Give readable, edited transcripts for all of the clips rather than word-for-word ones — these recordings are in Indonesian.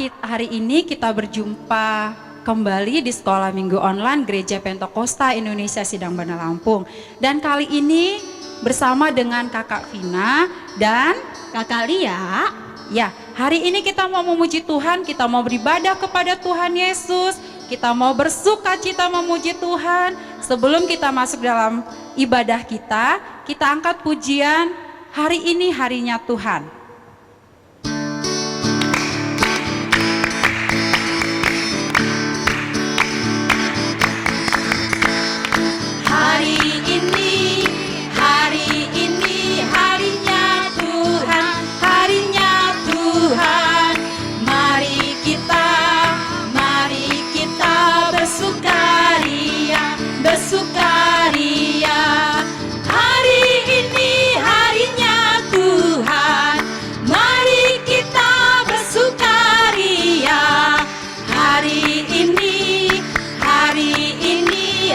Hari ini kita berjumpa kembali di Sekolah Minggu Online Gereja Pentakosta Indonesia Sidang Bandar Lampung. Dan kali ini bersama dengan Kakak Vina dan Kakak Lia. Ya, hari ini kita mau memuji Tuhan, kita mau beribadah kepada Tuhan Yesus, kita mau bersuka cita memuji Tuhan. Sebelum kita masuk dalam ibadah kita angkat pujian, hari ini harinya Tuhan. Hari ini harinya Tuhan, harinya Tuhan. Mari kita bersukaria, bersukaria. Hari ini harinya Tuhan, mari kita bersukaria. Hari ini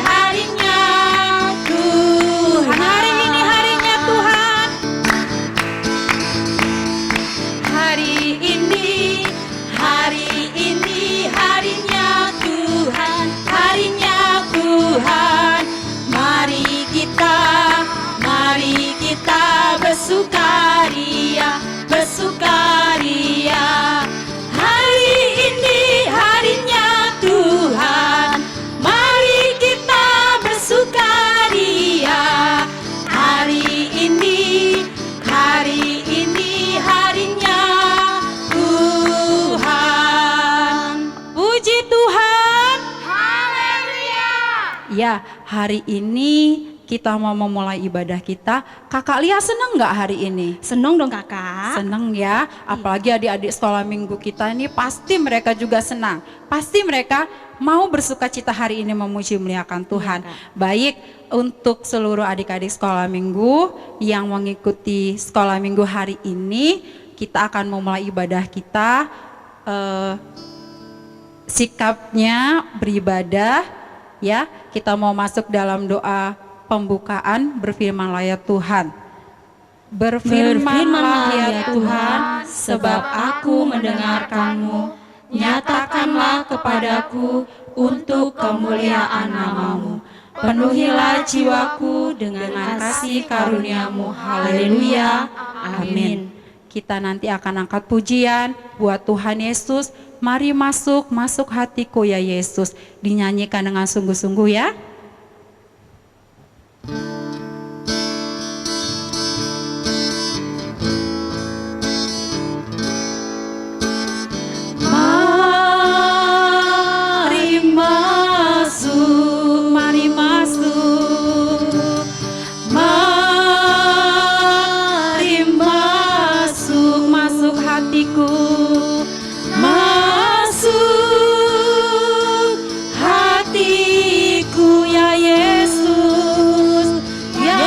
harinya Tuhan. Hari ini harinya Tuhan. Hari ini harinya Tuhan, harinya Tuhan. Mari kita bersukaria, bersukaria. Hari ini harinya Tuhan, mari kita bersukaria. Hari ini harinya Tuhan. Puji Tuhan. Haleluya. Ya, hari ini kita mau memulai ibadah kita. Kakak Lia seneng nggak hari ini? Senang dong kakak. Seneng ya, apalagi adik-adik sekolah minggu kita ini pasti mereka juga senang. Pasti mereka mau bersuka cita hari ini memuji muliakan Tuhan. Iya, Baik, untuk seluruh adik-adik sekolah minggu yang mengikuti sekolah minggu hari ini, kita akan memulai ibadah kita. Sikapnya beribadah, ya. Kita mau masuk dalam doa pembukaan, berfirmanlah ya Tuhan. Berfirmanlah ya Tuhan, sebab aku mendengarkan-Mu. Nyatakanlah kepadaku untuk kemuliaan nama-Mu. Penuhilah jiwaku dengan kasih karunia-Mu. Haleluya. Amin. Kita nanti akan angkat pujian buat Tuhan Yesus. Mari masuk hatiku ya Yesus. Dinyanyikan dengan sungguh-sungguh ya. Mari masuk, Masuk hatiku. masuk hatiku ya Yesus, ya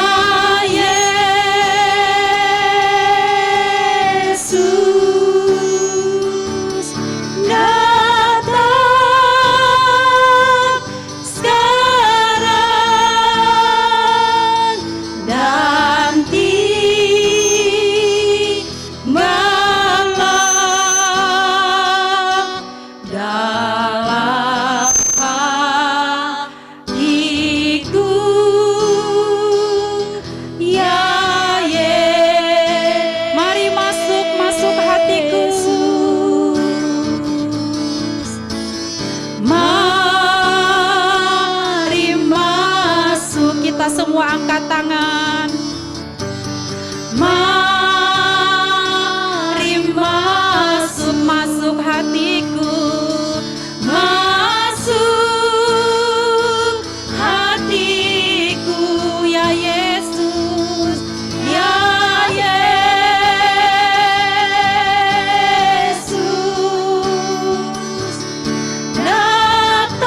Yesus. Datang sekarang dan tibalah dalam hatiku ya Yesus. Mari masuk hatiku. Mari masuk. Kita semua angkat tangan. Mari Masuk hatiku. masuk hatiku ya Yesus, ya Yesus. Datang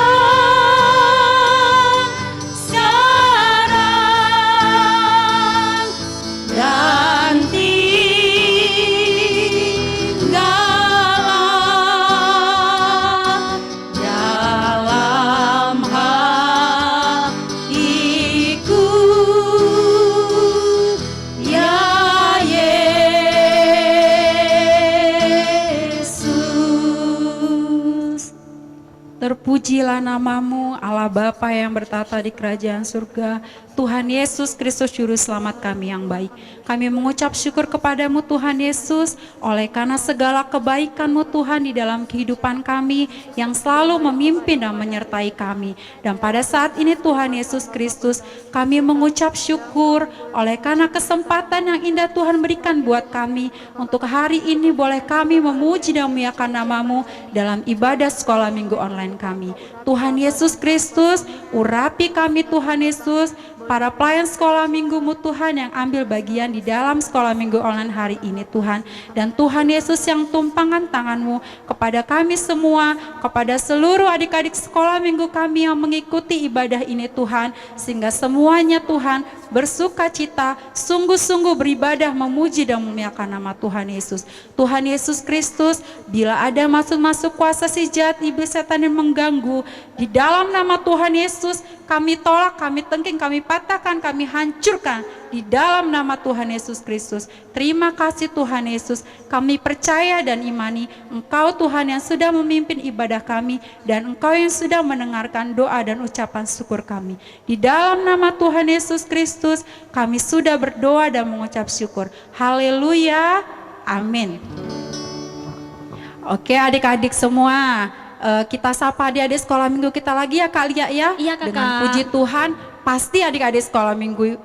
sekarang Terpujilah namamu, Allah Bapa yang bertata di kerajaan surga. Tuhan Yesus Kristus Juru Selamat kami yang baik. Kami mengucap syukur kepadamu Tuhan Yesus, oleh karena segala kebaikan-Mu Tuhan di dalam kehidupan kami, yang selalu memimpin dan menyertai kami. Dan pada saat ini Tuhan Yesus Kristus, kami mengucap syukur oleh karena kesempatan yang indah Tuhan berikan buat kami. Untuk hari ini boleh kami memuji dan memuliakan namamu dalam ibadah sekolah minggu online kami. Tuhan Yesus Kristus, urapi kami Tuhan Yesus, para pelayan sekolah minggumu Tuhan yang ambil bagian di dalam sekolah minggu online hari ini Tuhan. Dan Tuhan Yesus yang tumpangkan tanganmu kepada kami semua, kepada seluruh adik-adik sekolah minggu kami yang mengikuti ibadah ini Tuhan. Sehingga semuanya Tuhan bersuka cita, sungguh-sungguh beribadah memuji dan memuliakan nama Tuhan Yesus. Tuhan Yesus Kristus, bila ada masuk-masuk kuasa si jahat iblis setan yang mengganggu, di dalam nama Tuhan Yesus kami tolak, kami tengking, kami patahkan, kami hancurkan di dalam nama Tuhan Yesus Kristus. Terima kasih Tuhan Yesus, kami percaya dan imani Engkau Tuhan yang sudah memimpin ibadah kami, dan Engkau yang sudah mendengarkan doa dan ucapan syukur kami. Di dalam nama Tuhan Yesus Kristus kami sudah berdoa dan mengucap syukur. Haleluya, amin. Oke adik-adik semua, kita sapa adik-adik sekolah minggu kita lagi ya Kak Lia ya. Iya Kakak. Dengan puji Tuhan, pasti adik-adik sekolah minggu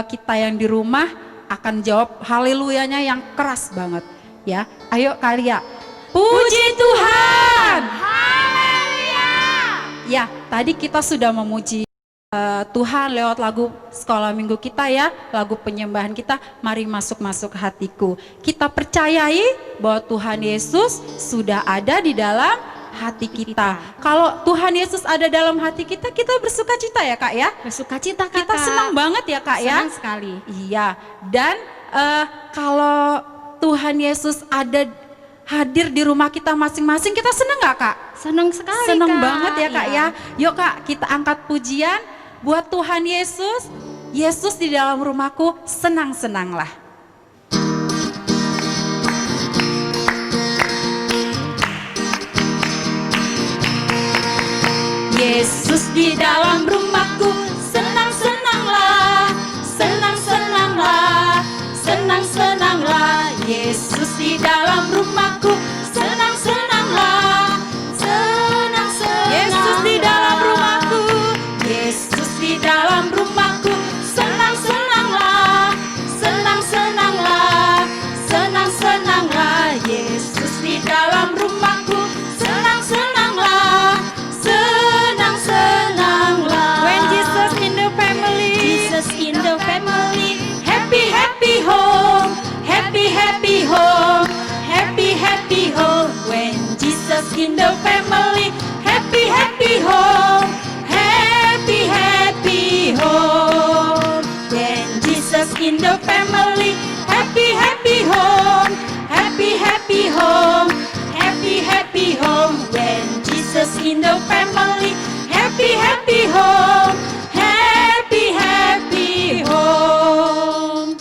kita yang di rumah akan jawab haleluyanya yang keras banget ya. Ayo Kak Lia, puji Tuhan. Haleluya. Ya, tadi kita sudah memuji Tuhan lewat lagu sekolah minggu kita ya, lagu penyembahan kita, mari masuk-masuk hatiku. Kita percayai bahwa Tuhan Yesus sudah ada di dalam hati kita. Kalau Tuhan Yesus ada dalam hati kita, kita bersuka cita ya Kak ya. Bersuka cita Kakak. Kita senang banget ya Kak ya. Senang sekali. Iya, dan kalau Tuhan Yesus ada hadir di rumah kita masing-masing, kita senang gak Kak? Senang sekali Senang Kak. banget ya Kak Iya. ya. Yuk Kak, kita angkat pujian buat Tuhan Yesus. Yesus di dalam rumahku, senang-senanglah. Yesus di dalam rumahku, senang-senanglah, senang-senanglah, senang-senanglah. Yesus di dalam rumahku, senang-senanglah, senang-senanglah. Yesus di dalam rumahku, Yesus di dalam rumahku, senang-senanglah, senang-senanglah, senang-senanglah. Yesus di dalam rumahku, senang-senanglah, senang-senanglah. when Jesus in the family, Jesus in the family, happy happy home, happy happy home, happy happy home. When Jesus in the family, happy happy home, happy happy home. When Jesus in the family, happy happy home, happy happy home, happy happy home. When Jesus in the family, happy happy home, happy happy home.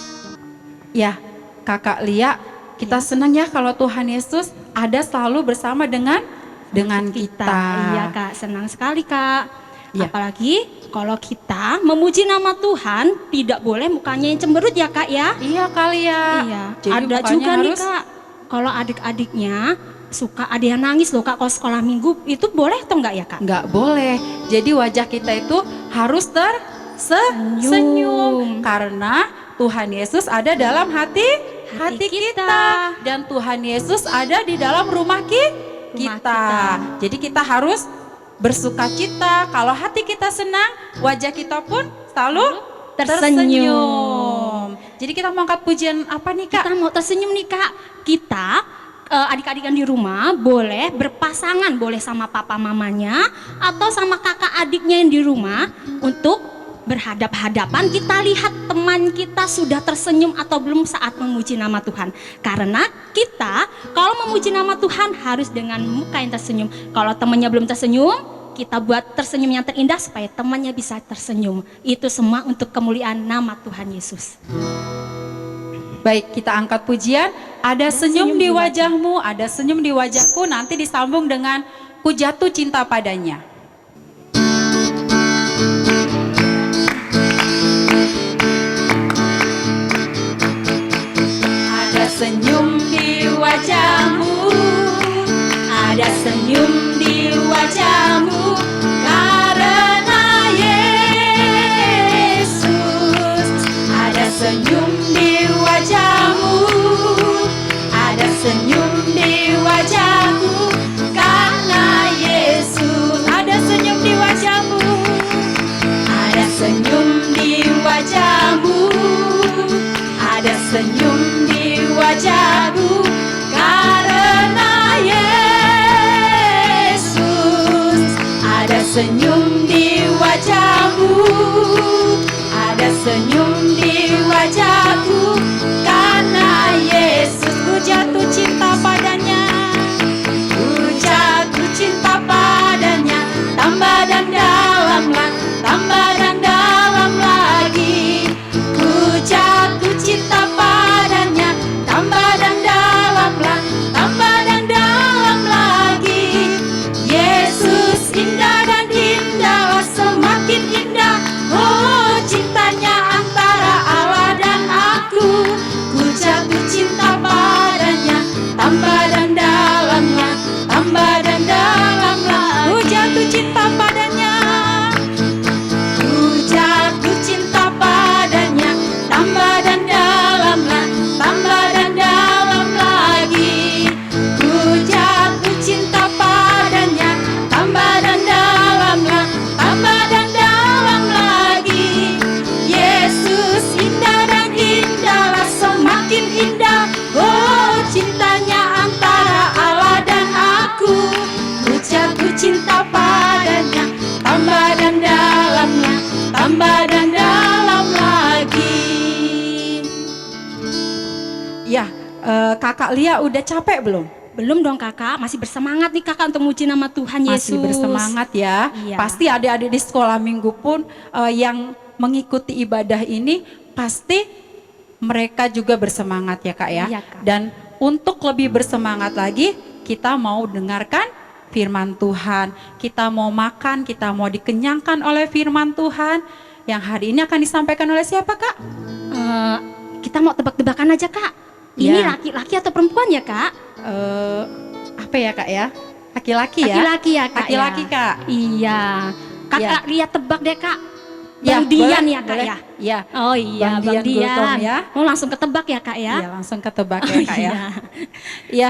ya Kakak Lia, kita senang ya kalau Tuhan Yesus ada selalu bersama dengan kita. Iya Kak, senang sekali Kak. Ya. Apalagi kalau kita memuji nama Tuhan, tidak boleh mukanya yang cemberut ya Kak ya. Iya kali ya. Iya. Jadi Ada bukannya juga nih harus Kak, kalau adik-adiknya suka ada yang nangis loh Kak, kalau sekolah minggu itu boleh atau enggak ya Kak? nggak boleh. Jadi wajah kita itu harus tersenyum karena Tuhan Yesus ada dalam hati kita, dan Tuhan Yesus ada di dalam rumah kita. kita. Jadi kita harus bersuka cita. Kalau hati kita senang, wajah kita pun selalu tersenyum. Jadi kita mau angkat pujian apa nih Kak? Kita mau tersenyum nih Kak. Kita adik-adik yang di rumah boleh berpasangan, boleh sama papa mamanya atau sama kakak adiknya yang di rumah untuk berhadap-hadapan. Kita lihat teman kita sudah tersenyum atau belum saat memuji nama Tuhan. Karena kita kalau memuji nama Tuhan harus dengan muka yang tersenyum. Kalau temannya belum tersenyum, kita buat tersenyum yang terindah supaya temannya bisa tersenyum. Itu semua untuk kemuliaan nama Tuhan Yesus. Baik, kita angkat pujian. Ada senyum di wajahmu, ada senyum di wajahku. Nanti disambung dengan ku jatuh cinta padanya. Ada senyum di wajahmu, ada senyum di wajahmu, karena Yesus. Ada senyum di wajahmu, ada senyum di wajahmu, karena Yesus. Ada senyum di wajahmu, ada senyum di wajahmu, ada senyum di wajahmu, karena Yesus. Ada senyum di wajahmu, ada senyum di wajahku, karena Yesus. Ku jatuh cinta padanya, ku jatuh cinta padanya, tambah dan dalam lagi, tambah dan dalam lagi. Ku jatuh cinta padanya, tambah dan dalam lagi, tambah dan dalam lagi. Yesus indah dan indah, semakin indah. Oh, cintanya antara Allah dan aku. Ku jatuh cinta padanya, tambah dan dalam lagi, tambah dan dalam lagi. Ku jatuh cinta padanya, ku jatuh cinta padanya, tambah dan dalam lagi, tambah dan dalam lagi. Ku jatuh cinta padanya, tambah dan dalam lagi, tambah dan dalam lagi. Yesus indah dan indah, semakin indah. Oh, cintanya antara Allah dan aku. Ku jatuh cinta padanya, tambah dan dalam lagi, tambah dan dalam lagi. Ya, Kakak Lia udah capek belum? Belum dong kakak, masih bersemangat nih kakak untuk muji nama Tuhan Yesus. Masih bersemangat ya. Iya. Pasti adik-adik di sekolah minggu pun yang mengikuti ibadah ini pasti mereka juga bersemangat ya Kak ya. Iya, Kak. Dan untuk lebih bersemangat lagi, kita mau dengarkan firman Tuhan. Kita mau makan, kita mau dikenyangkan oleh firman Tuhan. Yang hari ini akan disampaikan oleh siapa Kak? Kita mau tebak-tebakan aja kak. Ini Ya. laki-laki atau perempuan ya kak? Apa ya Kak ya? Laki-laki ya? Laki-laki ya kak. Laki-laki ya? Kak. Iya. Kakak lihat tebak deh kak. Ya, Bang Dian boleh, ya kak boleh. ya? Ya. Oh iya Bang Bang Dian Gultom Dian. ya. Oh langsung ketebak ya kak ya? Iya, langsung ketebak ya Kak ya. Iya. Ya,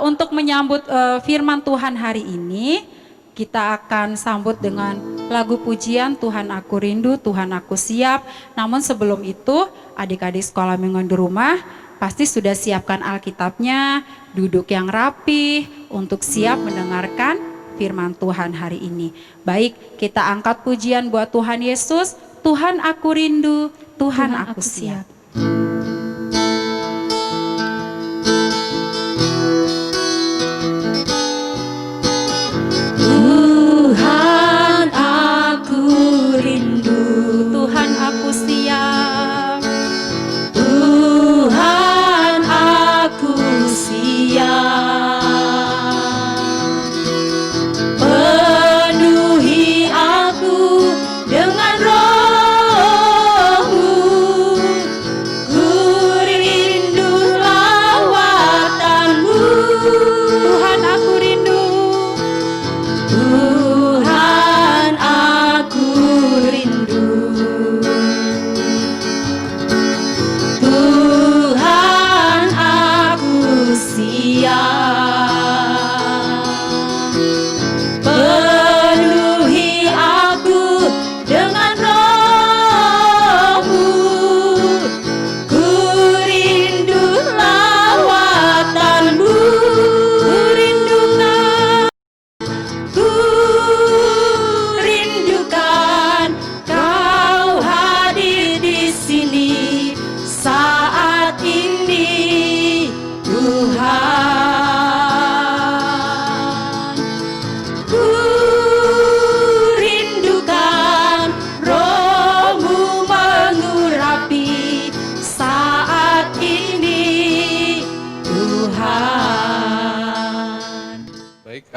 untuk menyambut firman Tuhan hari ini, kita akan sambut dengan lagu pujian Tuhan Aku Rindu, Tuhan Aku Siap. Namun sebelum itu, adik-adik sekolah minggu di rumah pasti sudah siapkan Alkitabnya, duduk yang rapi untuk siap mendengarkan firman Tuhan hari ini. Baik, kita angkat pujian buat Tuhan Yesus. Tuhan aku rindu, Tuhan aku siap. Tuhan aku rindu, Tuhan aku siap. Tuhan aku siap. Penuhi aku dengan roh-Mu,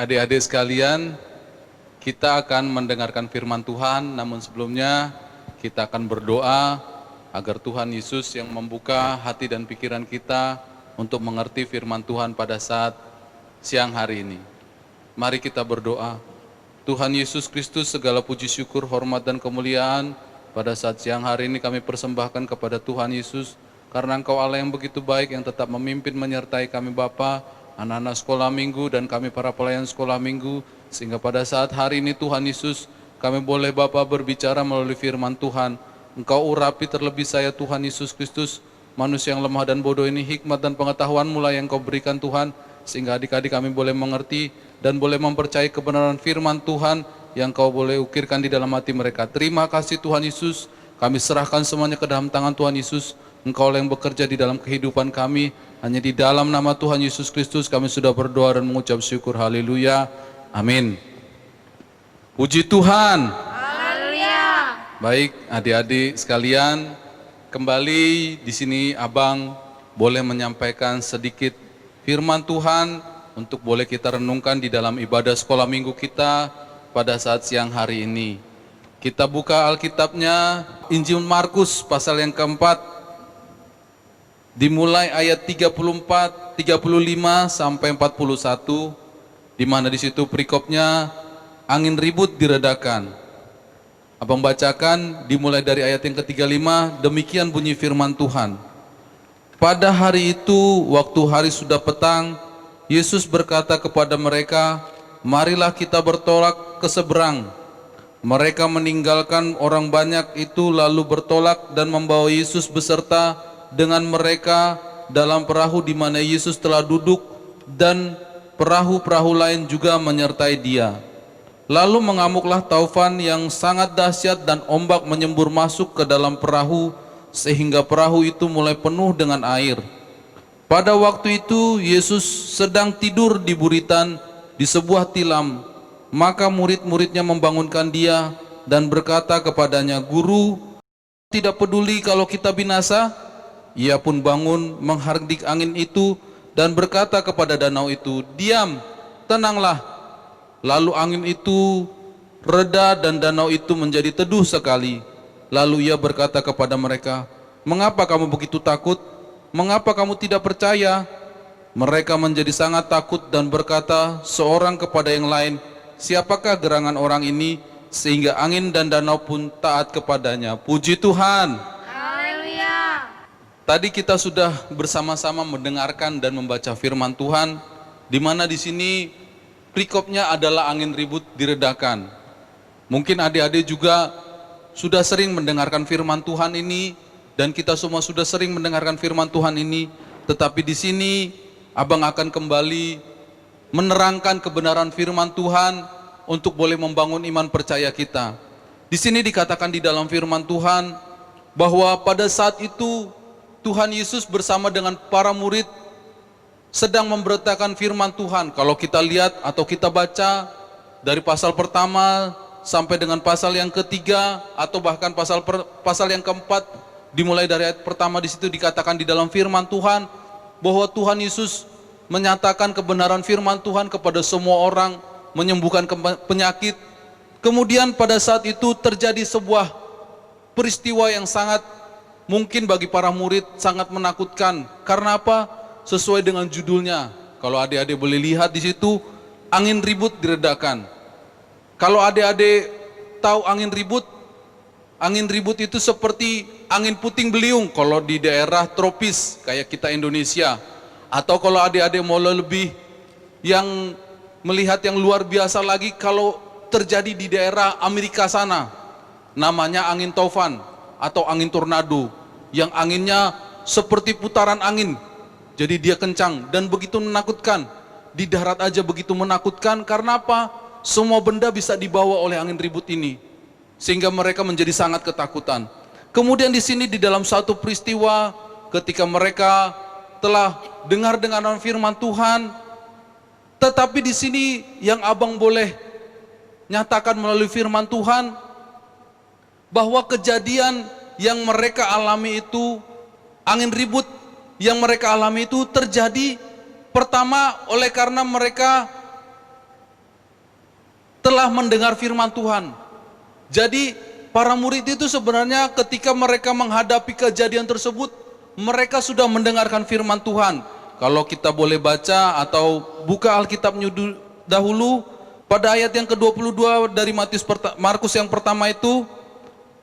Adik-adik sekalian, kita akan mendengarkan firman Tuhan, namun sebelumnya kita akan berdoa agar Tuhan Yesus yang membuka hati dan pikiran kita untuk mengerti firman Tuhan pada saat siang hari ini. Mari kita berdoa. Tuhan Yesus Kristus, segala puji syukur, hormat dan kemuliaan pada saat siang hari ini kami persembahkan kepada Tuhan Yesus, karena Engkau Allah yang begitu baik, yang tetap memimpin menyertai kami Bapa, anak-anak sekolah minggu dan kami para pelayan sekolah minggu, sehingga pada saat hari ini Tuhan Yesus kami boleh Bapa berbicara melalui firman Tuhan. Engkau urapi terlebih saya Tuhan Yesus Kristus, manusia yang lemah dan bodoh ini, hikmat dan pengetahuan mulai yang Kau berikan Tuhan, sehingga adik-adik kami boleh mengerti dan boleh mempercayai kebenaran firman Tuhan yang Kau boleh ukirkan di dalam hati mereka. Terima kasih Tuhan Yesus, kami serahkan semuanya ke dalam tangan Tuhan Yesus. Engkau yang bekerja di dalam kehidupan kami, hanya di dalam nama Tuhan Yesus Kristus kami sudah berdoa dan mengucap syukur. Haleluya, amin. Puji Tuhan. Haleluya. Baik, adik-adik sekalian, kembali di sini Abang boleh menyampaikan sedikit firman Tuhan untuk boleh kita renungkan di dalam ibadah sekolah minggu kita pada saat siang hari ini. Kita buka Alkitabnya, Injil Markus pasal yang keempat, dimulai ayat 34, 35 sampai 41, di mana di situ perikopnya angin ribut diredakan. Abang bacakan dimulai dari ayat yang ke-35, demikian bunyi firman Tuhan. Pada hari itu, waktu hari sudah petang, Yesus berkata kepada mereka, marilah kita bertolak ke seberang. Mereka meninggalkan orang banyak itu lalu bertolak dan membawa Yesus beserta dengan mereka dalam perahu di mana Yesus telah duduk, dan perahu-perahu lain juga menyertai Dia. Lalu mengamuklah taufan yang sangat dahsyat dan ombak menyembur masuk ke dalam perahu sehingga perahu itu mulai penuh dengan air. Pada waktu itu Yesus sedang tidur di buritan di sebuah tilam. Maka murid-muridnya membangunkan Dia dan berkata kepadanya, Guru, tidak peduli kalau kita binasa? Ia pun bangun menghardik angin itu dan berkata kepada danau itu, diam, tenanglah. Lalu angin itu reda dan danau itu menjadi teduh sekali. Lalu Ia berkata kepada mereka, mengapa kamu begitu takut? Mengapa kamu tidak percaya? Mereka menjadi sangat takut dan berkata seorang kepada yang lain, siapakah gerangan orang ini sehingga angin dan danau pun taat kepadanya? Puji Tuhan. Haleluya. Tadi kita sudah bersama-sama mendengarkan dan membaca firman Tuhan, di mana di sini perikopnya adalah angin ribut diredakan. Mungkin adik-adik juga sudah sering mendengarkan firman Tuhan ini, dan kita semua sudah sering mendengarkan firman Tuhan ini, tetapi di sini Abang akan kembali menerangkan kebenaran firman Tuhan untuk boleh membangun iman percaya kita. Di sini dikatakan di dalam firman Tuhan bahwa pada saat itu Tuhan Yesus bersama dengan para murid sedang memberitakan firman Tuhan. Kalau kita lihat atau kita baca dari pasal pertama sampai dengan pasal yang ketiga atau bahkan pasal yang keempat, dimulai dari ayat pertama, di situ dikatakan di dalam firman Tuhan bahwa Tuhan Yesus menyatakan kebenaran firman Tuhan kepada semua orang, menyembuhkan penyakit. Kemudian pada saat itu terjadi sebuah peristiwa yang sangat mungkin bagi para murid sangat menakutkan. Karena apa? Sesuai dengan judulnya. Kalau adik-adik boleh lihat di situ, angin ribut diredakan. Kalau adik-adik tahu angin ribut itu seperti angin puting beliung kalau di daerah tropis kayak kita Indonesia. Atau kalau adik-adik mau lebih yang melihat yang luar biasa lagi, kalau terjadi di daerah Amerika sana, namanya angin taufan atau angin tornado, yang anginnya seperti putaran angin. Jadi dia kencang dan begitu menakutkan. Di darat aja begitu menakutkan. Karena apa? Semua benda bisa dibawa oleh angin ribut ini, sehingga mereka menjadi sangat ketakutan. Kemudian di sini di dalam satu peristiwa ketika mereka telah dengar firman Tuhan, tetapi di sini yang Abang boleh nyatakan melalui firman Tuhan bahwa kejadian yang mereka alami itu, angin ribut yang mereka alami itu terjadi pertama oleh karena mereka setelah mendengar firman Tuhan. Jadi para murid itu sebenarnya ketika mereka menghadapi kejadian tersebut, mereka sudah mendengarkan firman Tuhan. Kalau kita boleh baca atau buka Alkitabnya dahulu, pada ayat yang ke-22 dari Markus yang pertama itu,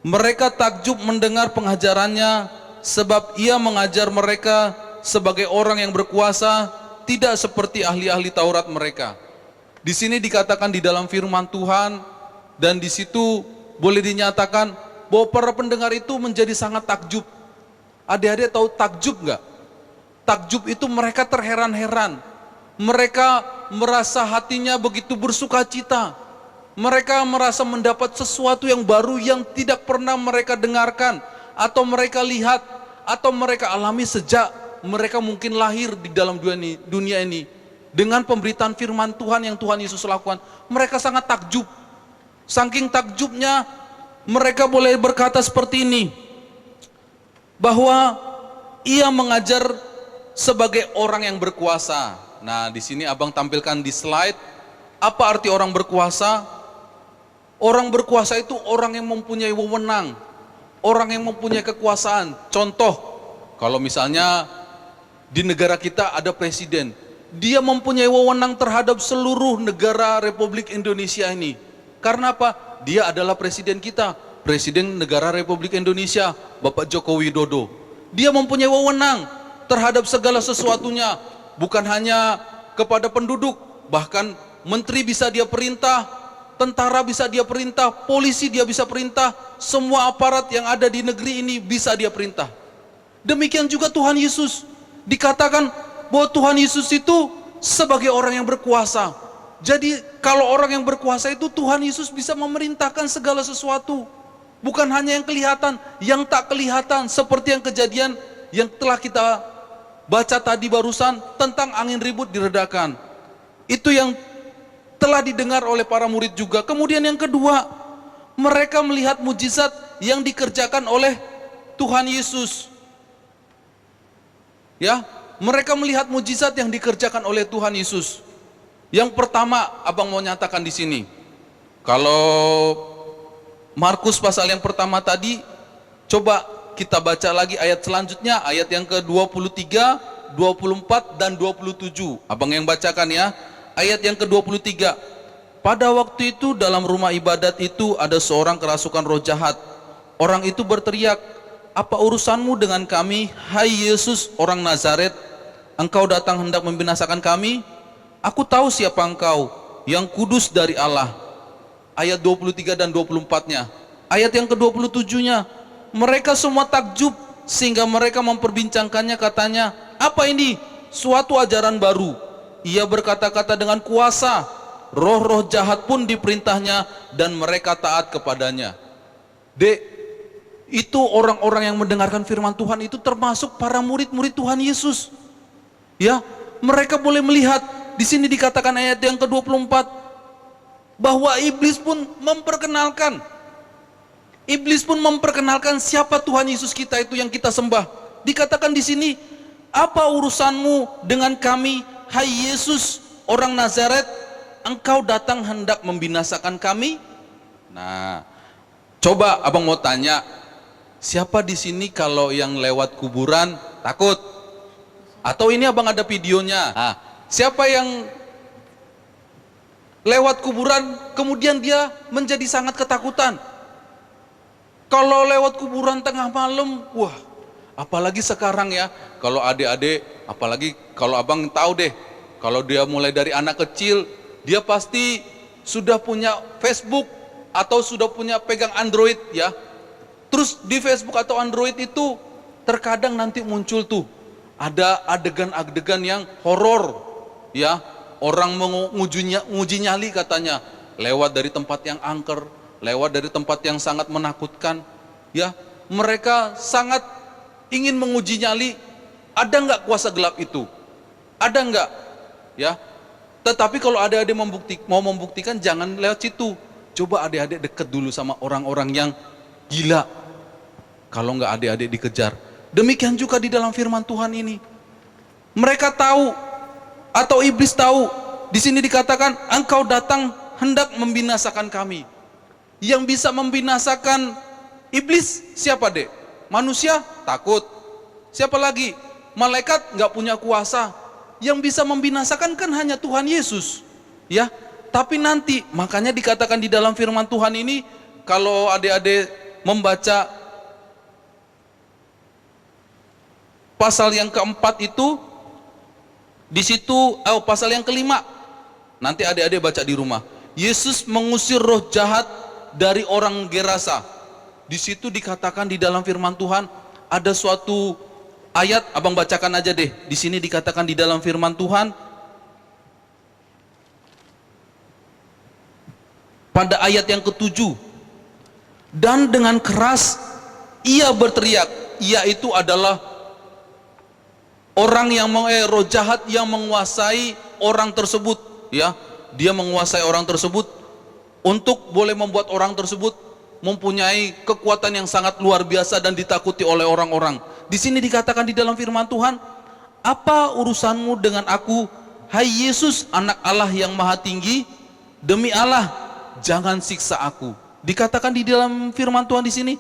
mereka takjub mendengar pengajarannya, sebab ia mengajar mereka sebagai orang yang berkuasa, tidak seperti ahli-ahli Taurat mereka. Di sini dikatakan di dalam firman Tuhan, dan di situ boleh dinyatakan bahwa para pendengar itu menjadi sangat takjub. Adik-adik tahu takjub enggak? Takjub itu mereka terheran-heran. Mereka merasa hatinya begitu bersuka cita. Mereka merasa mendapat sesuatu yang baru yang tidak pernah mereka dengarkan, atau mereka lihat, atau mereka alami sejak mereka mungkin lahir di dalam dunia ini. Dengan pemberitaan firman Tuhan yang Tuhan Yesus lakukan, mereka sangat takjub. Saking takjubnya, mereka boleh berkata seperti ini, bahwa ia mengajar sebagai orang yang berkuasa. Nah, di sini abang tampilkan di slide, apa arti orang berkuasa? Orang berkuasa itu orang yang mempunyai wewenang, orang yang mempunyai kekuasaan. Contoh, kalau misalnya di negara kita ada presiden, dia mempunyai wewenang terhadap seluruh negara Republik Indonesia ini. Karena apa? Dia adalah presiden kita, Presiden Negara Republik Indonesia, Bapak Joko Widodo. Dia mempunyai wewenang terhadap segala sesuatunya, bukan hanya kepada penduduk, bahkan menteri bisa dia perintah, tentara bisa dia perintah, polisi dia bisa perintah, semua aparat yang ada di negeri ini bisa dia perintah. Demikian juga Tuhan Yesus. Dikatakan bahwa Tuhan Yesus itu sebagai orang yang berkuasa. Jadi kalau orang yang berkuasa itu, Tuhan Yesus bisa memerintahkan segala sesuatu. Bukan hanya yang kelihatan, yang tak kelihatan. Seperti yang kejadian yang telah kita baca tadi barusan tentang angin ribut diredakan. Itu yang telah didengar oleh para murid juga. Kemudian yang kedua, mereka melihat mujizat yang dikerjakan oleh Tuhan Yesus. Ya, mereka melihat mujizat yang dikerjakan oleh Tuhan Yesus. Yang pertama, abang mau nyatakan di sini. Kalau Markus pasal yang pertama tadi, coba kita baca lagi ayat selanjutnya, ayat yang ke-23, 24 dan 27. Abang yang bacakan ya. Ayat yang ke-23. Pada waktu itu dalam rumah ibadat itu ada seorang kerasukan roh jahat. Orang itu berteriak, "Apa urusanmu dengan kami, hai Yesus orang Nazaret? Engkau datang hendak membinasakan kami? Aku tahu siapa engkau, yang kudus dari Allah." Ayat 23 dan 24-nya. Ayat yang ke-27-nya, mereka semua takjub sehingga mereka memperbincangkannya, katanya, "Apa ini? Suatu ajaran baru. Ia berkata-kata dengan kuasa, roh-roh jahat pun diperintahnya dan mereka taat kepadanya." Dek, itu orang-orang yang mendengarkan firman Tuhan itu termasuk para murid-murid Tuhan Yesus. Ya, mereka boleh melihat. Di sini dikatakan ayat yang ke-24 bahwa iblis pun memperkenalkan. Iblis pun memperkenalkan siapa Tuhan Yesus kita itu yang kita sembah. Dikatakan di sini, "Apa urusanmu dengan kami, hai Yesus orang Nazaret? Engkau datang hendak membinasakan kami?" Nah, coba abang mau tanya, siapa di sini kalau yang lewat kuburan takut? Atau ini abang ada videonya? Nah, siapa yang lewat kuburan kemudian dia menjadi sangat ketakutan? Kalau lewat kuburan tengah malam, wah, apalagi sekarang ya, kalau adik-adik, apalagi kalau abang tahu deh, kalau dia mulai dari anak kecil, dia pasti sudah punya Facebook atau sudah punya pegang Android ya. Terus di Facebook atau Android itu terkadang nanti muncul tuh ada adegan-adegan yang horor ya, orang menguji nyali katanya, lewat dari tempat yang angker, lewat dari tempat yang sangat menakutkan ya. Mereka sangat ingin menguji nyali, ada nggak kuasa gelap itu, ada nggak ya. Tetapi kalau adik-adik mau membuktikan, jangan lewat situ. Coba adik-adik dekat dulu sama orang-orang yang gila, kalau nggak adik-adik dikejar. Demikian juga di dalam firman Tuhan ini, mereka tahu atau iblis tahu. Di sini dikatakan, engkau datang hendak membinasakan kami. Yang bisa membinasakan iblis siapa, Dek? Manusia takut. Siapa lagi? Malaikat nggak punya kuasa. Yang bisa membinasakan kan hanya Tuhan Yesus. Ya, tapi nanti makanya dikatakan di dalam firman Tuhan ini, kalau adik-adik membaca pasal yang keempat itu, di situ pasal yang kelima, nanti adik-adik baca di rumah. Yesus mengusir roh jahat dari orang Gerasa. Di situ dikatakan di dalam firman Tuhan ada suatu ayat, abang bacakan aja deh. Di sini dikatakan di dalam firman Tuhan, pada ayat yang ke-7, dan dengan keras ia berteriak. Ia itu adalah orang yang roh jahat yang menguasai orang tersebut, ya. Dia menguasai orang tersebut untuk boleh membuat orang tersebut mempunyai kekuatan yang sangat luar biasa dan ditakuti oleh orang-orang. Di sini dikatakan di dalam firman Tuhan, apa urusanmu dengan aku, hai Yesus, anak Allah yang maha tinggi? Demi Allah, jangan siksa aku. Dikatakan di dalam firman Tuhan di sini,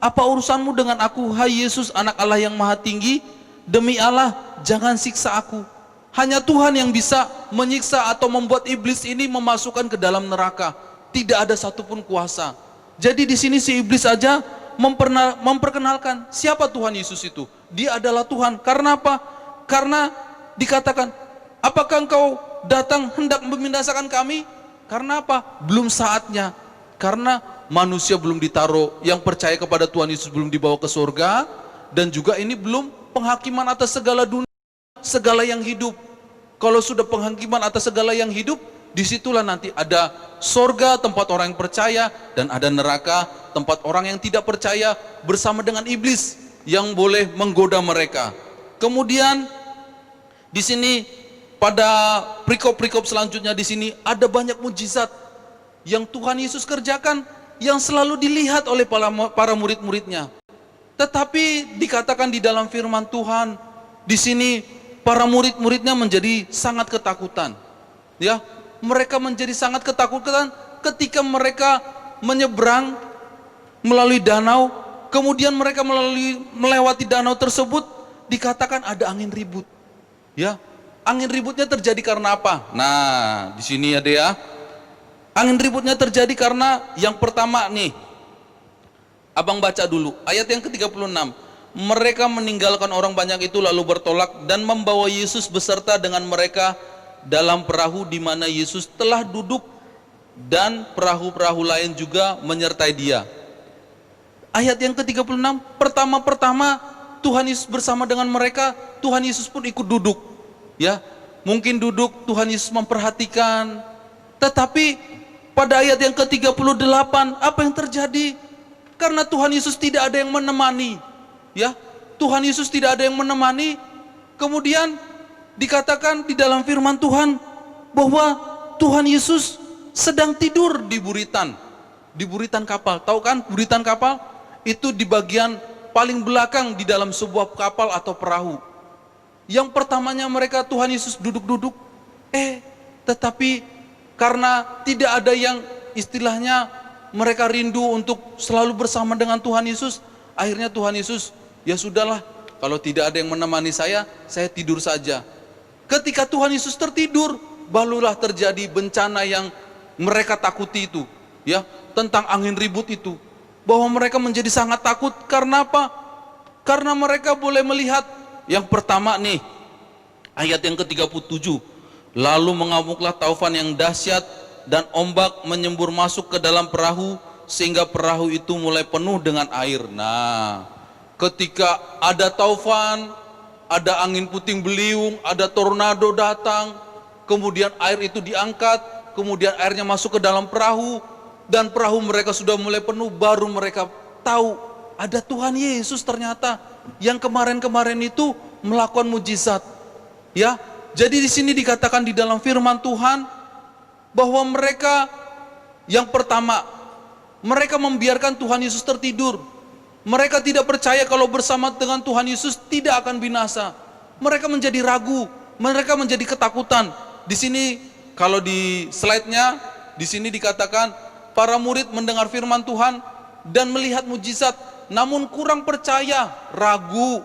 apa urusanmu dengan aku, hai Yesus, anak Allah yang maha tinggi? Demi Allah, jangan siksa aku. Hanya Tuhan yang bisa menyiksa atau membuat iblis ini memasukkan ke dalam neraka. Tidak ada satupun kuasa. Jadi di sini si iblis saja memperkenalkan siapa Tuhan Yesus itu. Dia adalah Tuhan. Karena apa? Karena dikatakan, apakah engkau datang hendak membinasakan kami? Karena apa? Belum saatnya. Karena manusia belum ditaruh, yang percaya kepada Tuhan Yesus belum dibawa ke surga, dan juga ini belum penghakiman atas segala dunia, segala yang hidup. Kalau sudah penghakiman atas segala yang hidup, disitulah nanti ada sorga, tempat orang yang percaya, dan ada neraka, tempat orang yang tidak percaya, bersama dengan iblis yang boleh menggoda mereka. Kemudian di sini pada perikop-perikop selanjutnya di sini ada banyak mujizat yang Tuhan Yesus kerjakan, yang selalu dilihat oleh para murid-muridnya. Tetapi dikatakan di dalam firman Tuhan di sini, para murid-muridnya menjadi sangat ketakutan. Ya, mereka menjadi sangat ketakutan ketika mereka menyeberang melalui danau, kemudian mereka melewati danau tersebut, dikatakan ada angin ribut. Ya, angin ributnya terjadi karena apa? Nah, di sini ada ya. Angin ributnya terjadi karena yang pertama nih, abang baca dulu ayat yang ke-36. Mereka meninggalkan orang banyak itu lalu bertolak dan membawa Yesus beserta dengan mereka dalam perahu di mana Yesus telah duduk, dan perahu-perahu lain juga menyertai dia. Ayat yang ke-36, pertama-pertama Tuhan Yesus bersama dengan mereka, Tuhan Yesus pun ikut duduk. Ya, mungkin duduk, Tuhan Yesus memperhatikan. Tetapi pada ayat yang ke-38, apa yang terjadi? Karena Tuhan Yesus tidak ada yang menemani. Ya, Tuhan Yesus tidak ada yang menemani. Kemudian dikatakan di dalam firman Tuhan bahwa Tuhan Yesus sedang tidur di buritan kapal. Tahu kan buritan kapal? Itu di bagian paling belakang di dalam sebuah kapal atau perahu. Yang pertamanya mereka Tuhan Yesus duduk-duduk, tetapi karena tidak ada yang istilahnya mereka rindu untuk selalu bersama dengan Tuhan Yesus, akhirnya Tuhan Yesus, ya sudahlah, kalau tidak ada yang menemani saya tidur saja. Ketika Tuhan Yesus tertidur, barulah terjadi bencana yang mereka takuti itu, ya, tentang angin ribut itu. Bahwa mereka menjadi sangat takut karena apa? Karena mereka boleh melihat yang pertama nih, ayat yang ke-37. Lalu mengamuklah taufan yang dahsyat dan ombak menyembur masuk ke dalam perahu sehingga perahu itu mulai penuh dengan air. Nah, ketika ada taufan, ada angin puting beliung, ada tornado datang, kemudian air itu diangkat, kemudian airnya masuk ke dalam perahu, dan perahu mereka sudah mulai penuh, baru mereka tahu ada Tuhan Yesus ternyata yang kemarin-kemarin itu melakukan mujizat. Ya, jadi di sini dikatakan di dalam firman Tuhan bahwa mereka yang pertama, mereka membiarkan Tuhan Yesus tertidur. Mereka tidak percaya kalau bersama dengan Tuhan Yesus tidak akan binasa. Mereka menjadi ragu, mereka menjadi ketakutan. Di sini kalau di slide-nya di sini dikatakan para murid mendengar firman Tuhan dan melihat mujizat, namun kurang percaya, ragu,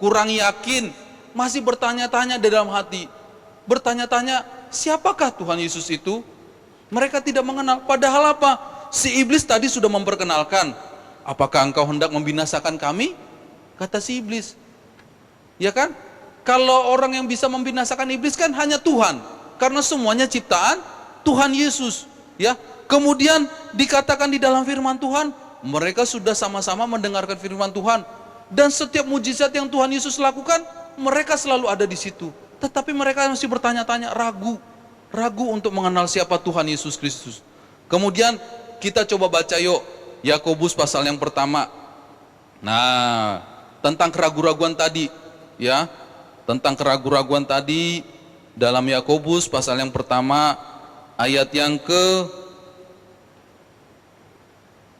kurang yakin, masih bertanya-tanya di dalam hati. Bertanya-tanya, siapakah Tuhan Yesus itu? Mereka tidak mengenal. Padahal apa? Si iblis tadi sudah memperkenalkan. Apakah engkau hendak membinasakan kami? Kata si iblis. Ya kan? Kalau orang yang bisa membinasakan iblis kan hanya Tuhan. Karena semuanya ciptaan Tuhan Yesus. Ya. Kemudian dikatakan di dalam firman Tuhan, mereka sudah sama-sama mendengarkan firman Tuhan. Dan setiap mujizat yang Tuhan Yesus lakukan, mereka selalu ada di situ. Tetapi mereka masih bertanya-tanya, ragu untuk mengenal siapa Tuhan Yesus Kristus. Kemudian kita coba baca yuk, Yakobus pasal yang pertama. Nah, tentang keraguan-raguan tadi, ya, tentang keraguan-raguan tadi dalam Yakobus pasal yang pertama, ayat yang ke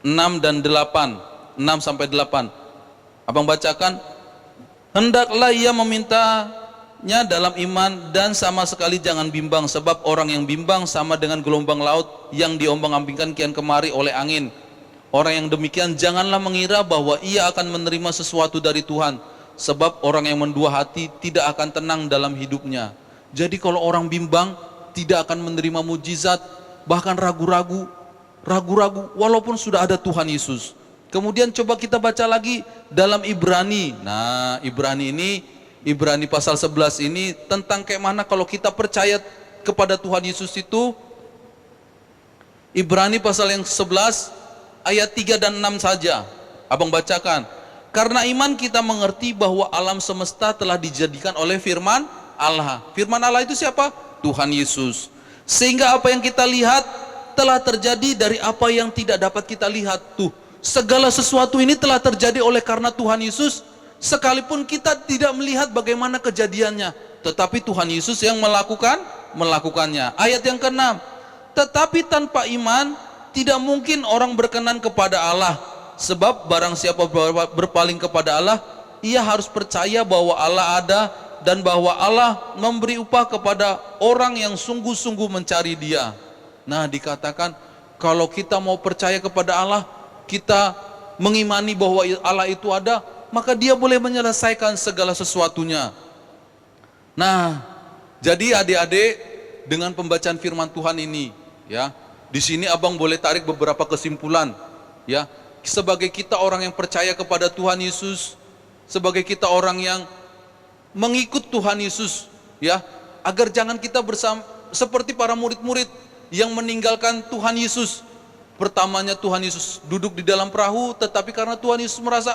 6 dan 8, 6 sampai 8. Abang bacakan, hendaklah ia memintanya dalam iman dan sama sekali jangan bimbang, sebab orang yang bimbang sama dengan gelombang laut yang diombang-ambingkan kian kemari oleh angin. Orang yang demikian janganlah mengira bahwa ia akan menerima sesuatu dari Tuhan, sebab orang yang mendua hati tidak akan tenang dalam hidupnya. Jadi kalau orang bimbang tidak akan menerima mujizat, bahkan ragu-ragu walaupun sudah ada Tuhan Yesus. Kemudian coba kita baca lagi dalam Ibrani. Nah, Ibrani pasal 11 ini tentang kayak mana kalau kita percaya kepada Tuhan Yesus itu. Ibrani pasal yang 11 ayat 3 dan 6 saja. Abang bacakan. Karena iman kita mengerti bahwa alam semesta telah dijadikan oleh firman Allah. Firman Allah itu siapa? Tuhan Yesus. Sehingga apa yang kita lihat telah terjadi dari apa yang tidak dapat kita lihat. Tuh, segala sesuatu ini telah terjadi oleh karena Tuhan Yesus, sekalipun kita tidak melihat bagaimana kejadiannya, tetapi Tuhan Yesus yang melakukannya. Ayat yang ke-6, tetapi tanpa iman tidak mungkin orang berkenan kepada Allah, sebab barang siapa berpaling kepada Allah, ia harus percaya bahwa Allah ada dan bahwa Allah memberi upah kepada orang yang sungguh-sungguh mencari Dia. Nah, dikatakan kalau kita mau percaya kepada Allah, kita mengimani bahwa Allah itu ada, maka Dia boleh menyelesaikan segala sesuatunya. Nah, jadi adik-adik, dengan pembacaan firman Tuhan ini, ya, di sini abang boleh tarik beberapa kesimpulan, ya. Sebagai kita orang yang percaya kepada Tuhan Yesus, sebagai kita orang yang mengikut Tuhan Yesus, ya, agar jangan kita bersama seperti para murid-murid yang meninggalkan Tuhan Yesus. Pertamanya Tuhan Yesus duduk di dalam perahu, tetapi karena Tuhan Yesus merasa,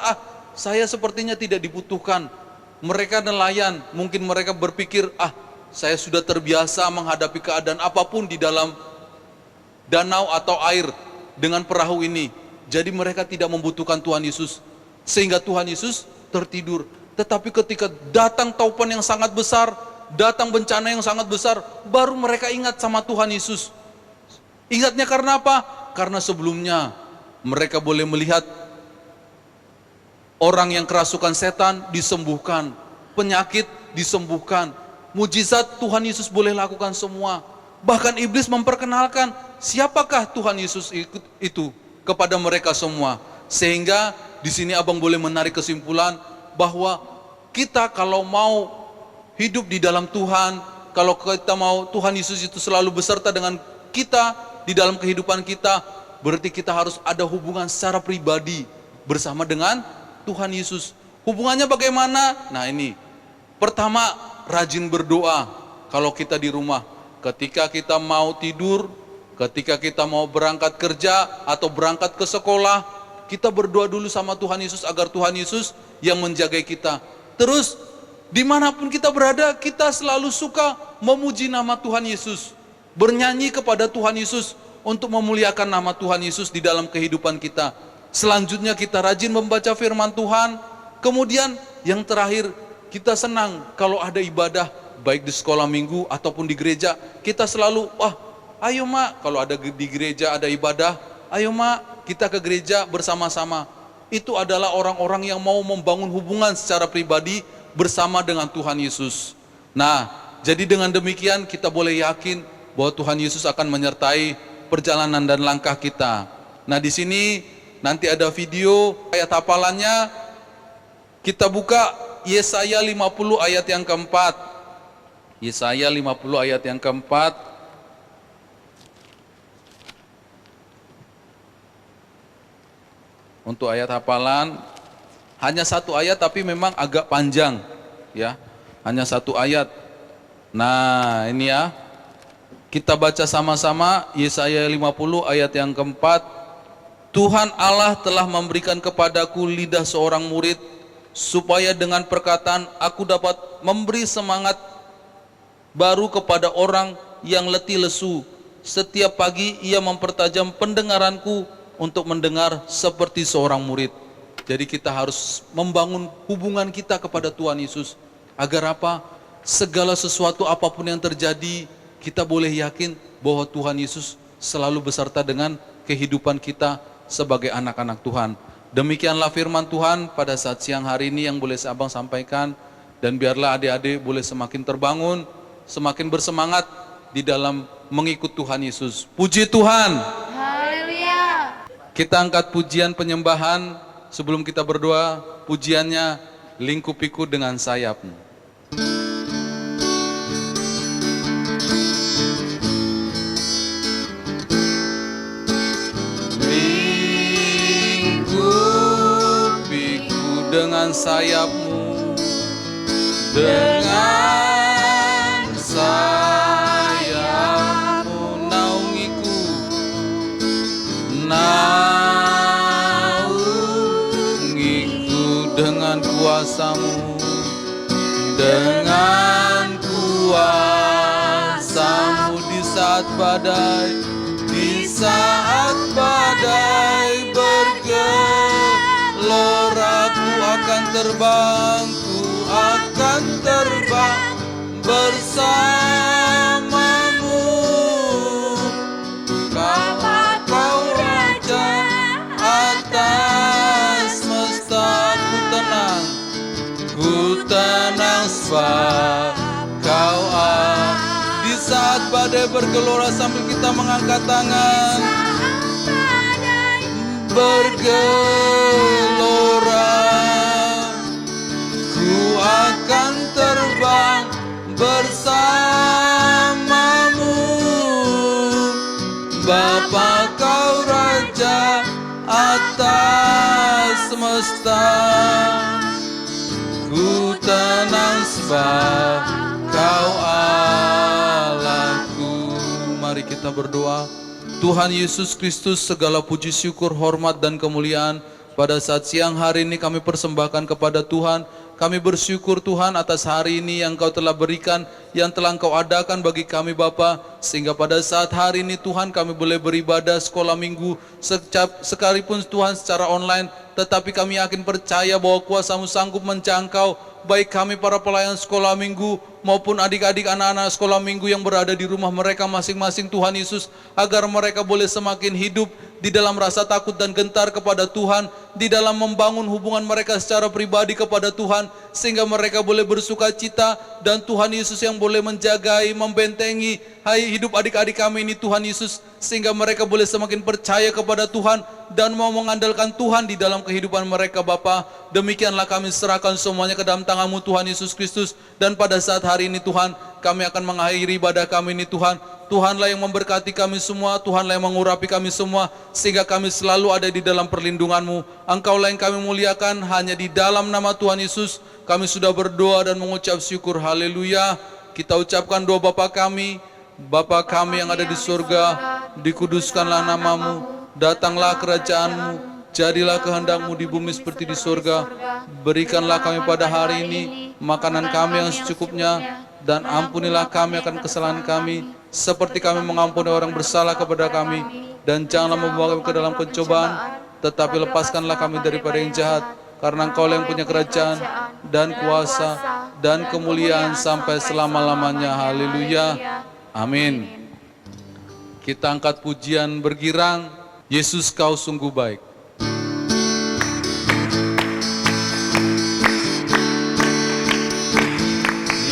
saya sepertinya tidak dibutuhkan. Mereka nelayan, mungkin mereka berpikir, saya sudah terbiasa menghadapi keadaan apapun di dalam danau atau air dengan perahu ini. Jadi mereka tidak membutuhkan Tuhan Yesus, sehingga Tuhan Yesus tertidur. Tetapi ketika datang taupan yang sangat besar, datang bencana yang sangat besar, baru mereka ingat sama Tuhan Yesus. Ingatnya karena apa? Karena sebelumnya mereka boleh melihat orang yang kerasukan setan disembuhkan, penyakit disembuhkan, mujizat Tuhan Yesus boleh lakukan semua. Bahkan iblis memperkenalkan siapakah Tuhan Yesus itu kepada mereka semua. Sehingga di sini abang boleh menarik kesimpulan bahwa kita kalau mau hidup di dalam Tuhan, kalau kita mau Tuhan Yesus itu selalu beserta dengan kita di dalam kehidupan kita, berarti kita harus ada hubungan secara pribadi bersama dengan Tuhan Yesus. Hubungannya bagaimana? Nah ini, pertama rajin berdoa. Kalau kita di rumah, ketika kita mau tidur, ketika kita mau berangkat kerja atau berangkat ke sekolah, kita berdoa dulu sama Tuhan Yesus agar Tuhan Yesus yang menjaga kita. Terus dimanapun kita berada, kita selalu suka memuji nama Tuhan Yesus, bernyanyi kepada Tuhan Yesus untuk memuliakan nama Tuhan Yesus di dalam kehidupan kita. Selanjutnya kita rajin membaca firman Tuhan. Kemudian yang terakhir, kita senang kalau ada ibadah, baik di sekolah minggu ataupun di gereja. Kita selalu, ayo mak, kalau ada di gereja ada ibadah, ayo mak, kita ke gereja bersama-sama. Itu adalah orang-orang yang mau membangun hubungan secara pribadi bersama dengan Tuhan Yesus. Nah, jadi dengan demikian kita boleh yakin bahwa Tuhan Yesus akan menyertai perjalanan dan langkah kita. Nah, di sini nanti ada video ayat hafalannya. Kita buka Yesaya 50 ayat yang keempat. Yesaya 50 ayat yang keempat. Untuk ayat hafalan hanya satu ayat tapi memang agak panjang ya. Hanya satu ayat. Nah, ini ya. Kita baca sama-sama Yesaya 50 ayat yang keempat. Tuhan Allah telah memberikan kepadaku lidah seorang murid, supaya dengan perkataan aku dapat memberi semangat baru kepada orang yang letih lesu. Setiap pagi ia mempertajam pendengaranku untuk mendengar seperti seorang murid. Jadi kita harus membangun hubungan kita kepada Tuhan Yesus. Agar apa? Segala sesuatu apapun yang terjadi, kita boleh yakin bahwa Tuhan Yesus selalu beserta dengan kehidupan kita sebagai anak-anak Tuhan. Demikianlah firman Tuhan pada saat siang hari ini yang boleh Abang sampaikan. Dan biarlah adik-adik boleh semakin terbangun, semakin bersemangat di dalam mengikut Tuhan Yesus. Puji Tuhan. Haleluya. Kita angkat pujian penyembahan. Sebelum kita berdoa, pujiannya lingkupiku dengan sayapmu. Dengan sayapmu, dengan sayapmu naungiku, naungiku dengan kuasamu, dengan kuasamu di saat badai, di saat badai bergelora. Ku akan terbang bersamamu. Kau Raja atas semesta. Ku tenang sebab Kau di saat badai bergelora, sambil kita mengangkat tangan, bergelora. Akan terbang bersamamu, Bapa Kau Raja atas semesta. Ku tenang sebab Kau Allahku. Mari kita berdoa. Tuhan Yesus Kristus, segala puji syukur, hormat dan kemuliaan pada saat siang hari ini kami persembahkan kepada Tuhan. Kami bersyukur Tuhan atas hari ini yang Kau telah berikan, yang telah Engkau adakan bagi kami Bapa, sehingga pada saat hari ini Tuhan kami boleh beribadah sekolah minggu sekalipun Tuhan secara online, tetapi kami yakin percaya bahwa kuasa-Mu sanggup menjangkau baik kami para pelayan sekolah minggu maupun adik-adik anak-anak sekolah minggu yang berada di rumah mereka masing-masing Tuhan Yesus, agar mereka boleh semakin hidup di dalam rasa takut dan gentar kepada Tuhan, di dalam membangun hubungan mereka secara pribadi kepada Tuhan, sehingga mereka boleh bersuka cita, dan Tuhan Yesus yang boleh menjagai, membentengi hidup adik-adik kami ini Tuhan Yesus, sehingga mereka boleh semakin percaya kepada Tuhan dan mau mengandalkan Tuhan di dalam kehidupan mereka Bapa. Demikianlah kami serahkan semuanya ke dalam tangan-Mu Tuhan Yesus Kristus, dan pada saat hari ini Tuhan, kami akan mengakhiri ibadah kami ini Tuhan. Tuhanlah yang memberkati kami semua, Tuhanlah yang mengurapi kami semua, sehingga kami selalu ada di dalam perlindungan-Mu. Engkaulah yang kami muliakan, hanya di dalam nama Tuhan Yesus kami sudah berdoa dan mengucap syukur. Haleluya. Kita ucapkan doa Bapa kami yang ada di surga, dikuduskanlah nama-Mu, datanglah kerajaan-Mu, jadilah kehendak-Mu di bumi seperti di surga. Berikanlah kami pada hari ini makanan kami yang secukupnya, dan ampunilah kami akan kesalahan kami, seperti kami mengampuni orang bersalah kepada kami. Dan janganlah membawa kami ke dalam pencobaan, tetapi lepaskanlah kami daripada yang jahat. Karena Engkau yang punya kerajaan dan kuasa dan kemuliaan sampai selama-lamanya. Haleluya. Amin. Kita angkat pujian bergirang, Yesus Kau sungguh baik.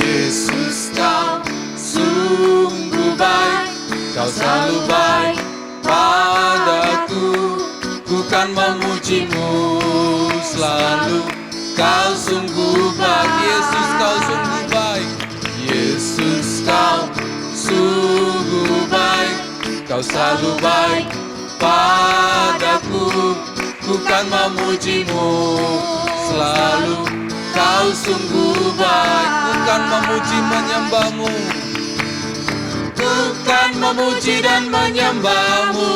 Yesus Kau sungguh baik, Kau selalu baik kan memujimu selalu. Kau sungguh baik, Yesus kau sungguh baik. Yesus kau sungguh baik. Kau selalu baik padaku. Ku kan memujimu selalu. Kau sungguh baik. Ku kan memuji menyembahmu. Ku kan memuji dan menyembahmu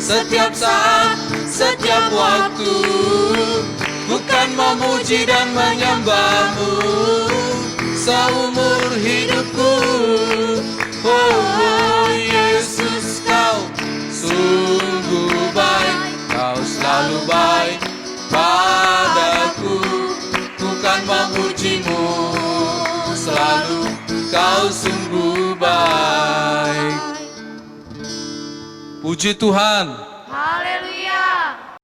setiap saat, setiap waktu. Ku kan memuji dan menyembahmu seumur hidupku. Oh Yesus kau sungguh baik. Kau selalu baik padaku. Ku kan memujimu selalu. Kau sungguh baik. Puji Tuhan. Haleluya.